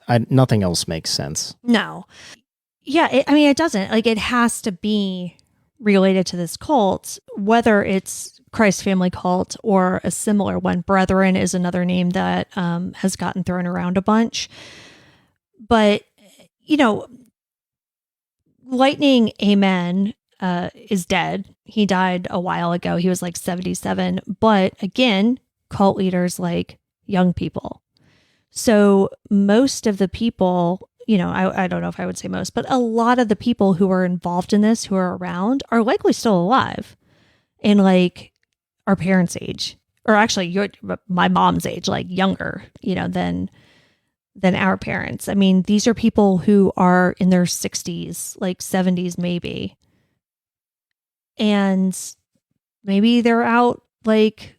Speaker 2: I mean, nothing else makes sense.
Speaker 1: No. Yeah, it doesn't. Like, it has to be related to this cult, whether it's Christ Family Cult or a similar one. Brethren is another name that has gotten thrown around a bunch. But, you know, Lightning Amen is dead. He died a while ago. He was like 77. But again, cult leaders like young people. So most of the people, you know, I don't know if I would say most, but a lot of the people who are involved in this, who are around, are likely still alive in like our parents' age, or actually my mom's age, like younger, you know, than our parents. I mean, these are people who are in their 60s, like 70s maybe. And maybe they're out like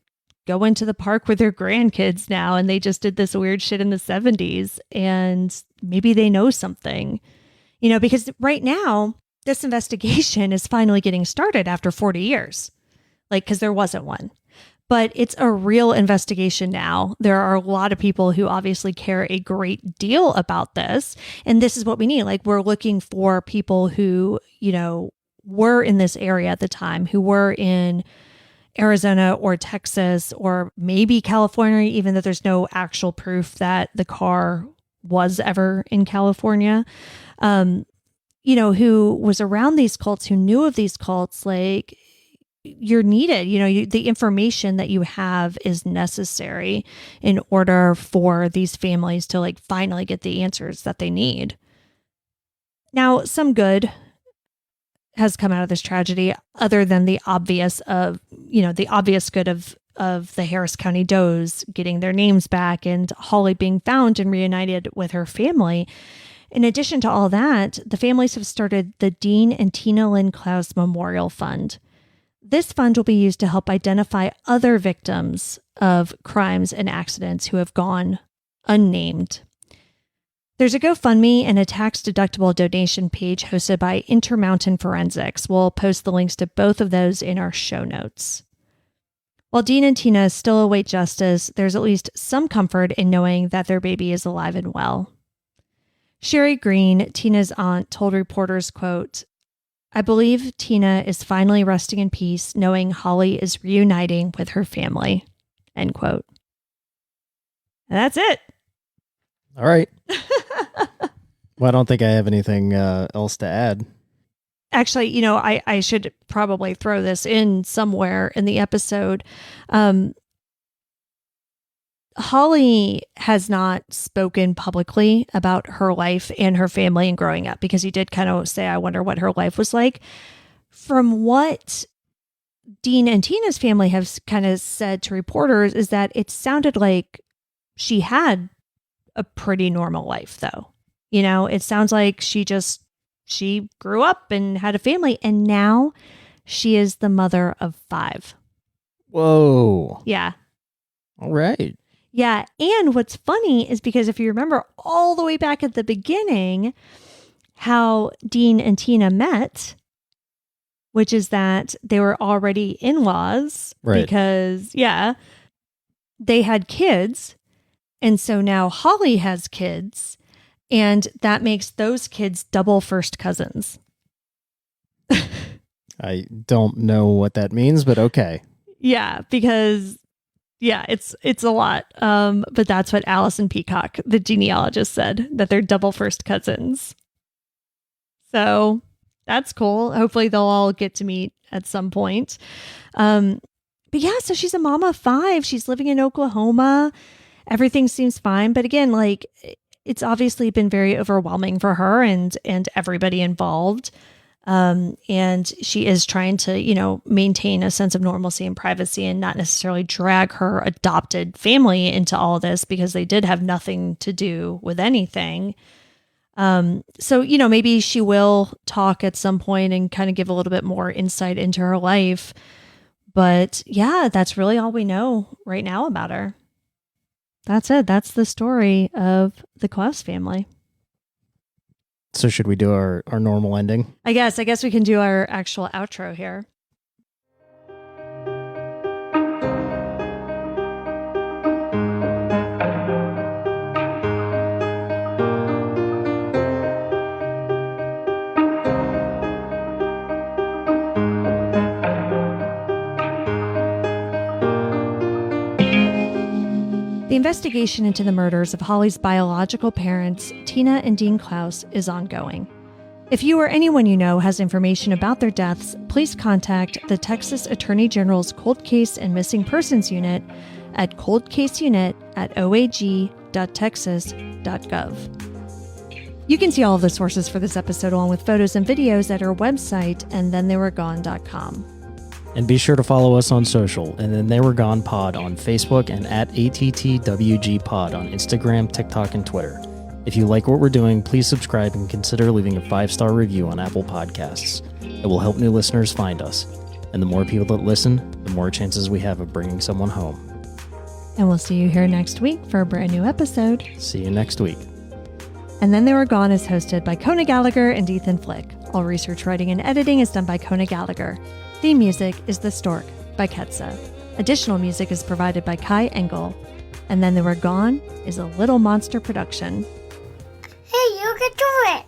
Speaker 1: going to the park with their grandkids now, and they just did this weird shit in the 70s, and maybe they know something, you know, because right now this investigation is finally getting started after 40 years, like, because there wasn't one, but it's a real investigation now. There are a lot of people who obviously care a great deal about this, and this is what we need. Like, we're looking for people who, you know, were in this area at the time, who were in Arizona or Texas or maybe California, even though there's no actual proof that the car was ever in California, you know, who was around these cults, who knew of these cults. Like, you're needed, you know, the information that you have is necessary in order for these families to like finally get the answers that they need. Now, some good has come out of this tragedy, other than the obvious good of the Harris County Does getting their names back and Holly being found and reunited with her family. In addition to all that, the families have started the Dean and Tina Linn Clouse Memorial Fund. This fund will be used to help identify other victims of crimes and accidents who have gone unnamed. There's a GoFundMe and a tax-deductible donation page hosted by Intermountain Forensics. We'll post the links to both of those in our show notes. While Dean and Tina still await justice, there's at least some comfort in knowing that their baby is alive and well. Sherry Green, Tina's aunt, told reporters, quote, "I believe Tina is finally resting in peace, knowing Holly is reuniting with her family," end quote. And that's it.
Speaker 2: All right. Well, I don't think I have anything else to add.
Speaker 1: Actually, you know, I should probably throw this in somewhere in the episode. Holly has not spoken publicly about her life and her family and growing up, because you did kind of say, I wonder what her life was like. From what Dean and Tina's family have kind of said to reporters is that it sounded like she had a pretty normal life, though. You know, it sounds like she grew up and had a family, and now she is the mother of 5.
Speaker 2: Whoa.
Speaker 1: Yeah.
Speaker 2: All right.
Speaker 1: Yeah. And what's funny is, because if you remember all the way back at the beginning, how Dean and Tina met, which is that they were already in-laws,
Speaker 2: right,
Speaker 1: because, yeah, they had kids. And so now Holly has kids, and that makes those kids double first cousins.
Speaker 2: I don't know what that means, but okay.
Speaker 1: Yeah, because, yeah, it's a lot. But that's what Allison Peacock, the genealogist, said, that they're double first cousins. So that's cool. Hopefully they'll all get to meet at some point. But yeah, so she's a mama of 5. She's living in Oklahoma. Everything seems fine. But again, like, it's obviously been very overwhelming for her and everybody involved. And she is trying to, maintain a sense of normalcy and privacy and not necessarily drag her adopted family into all this because they did have nothing to do with anything. So, maybe she will talk at some point and kind of give a little bit more insight into her life. But yeah, that's really all we know right now about her. That's it. That's the story of the Clouse family.
Speaker 2: So should we do our normal ending?
Speaker 1: I guess we can do our actual outro here. The investigation into the murders of Holly's biological parents, Tina and Dean Clouse, is ongoing. If you or anyone you know has information about their deaths, please contact the Texas Attorney General's Cold Case and Missing Persons Unit at coldcaseunit@oag.texas.gov. You can see all of the sources for this episode along with photos and videos at our website, andthentheywere.gone.com.
Speaker 2: And be sure to follow us on social, and Then They Were Gone Pod on Facebook and at ATTWG Pod on Instagram, TikTok, and Twitter. If you like what we're doing, please subscribe and consider leaving a 5-star review on Apple Podcasts. It will help new listeners find us. And the more people that listen, the more chances we have of bringing someone home.
Speaker 1: And we'll see you here next week for a brand new episode.
Speaker 2: See you next week.
Speaker 1: And Then They Were Gone is hosted by Kona Gallagher and Ethan Flick. All research, writing, and editing is done by Kona Gallagher. Theme music is The Stork by Ketsa. Additional music is provided by Kai Engel. And Then They Were Gone is a Little Monster production.
Speaker 3: Hey, you can do it!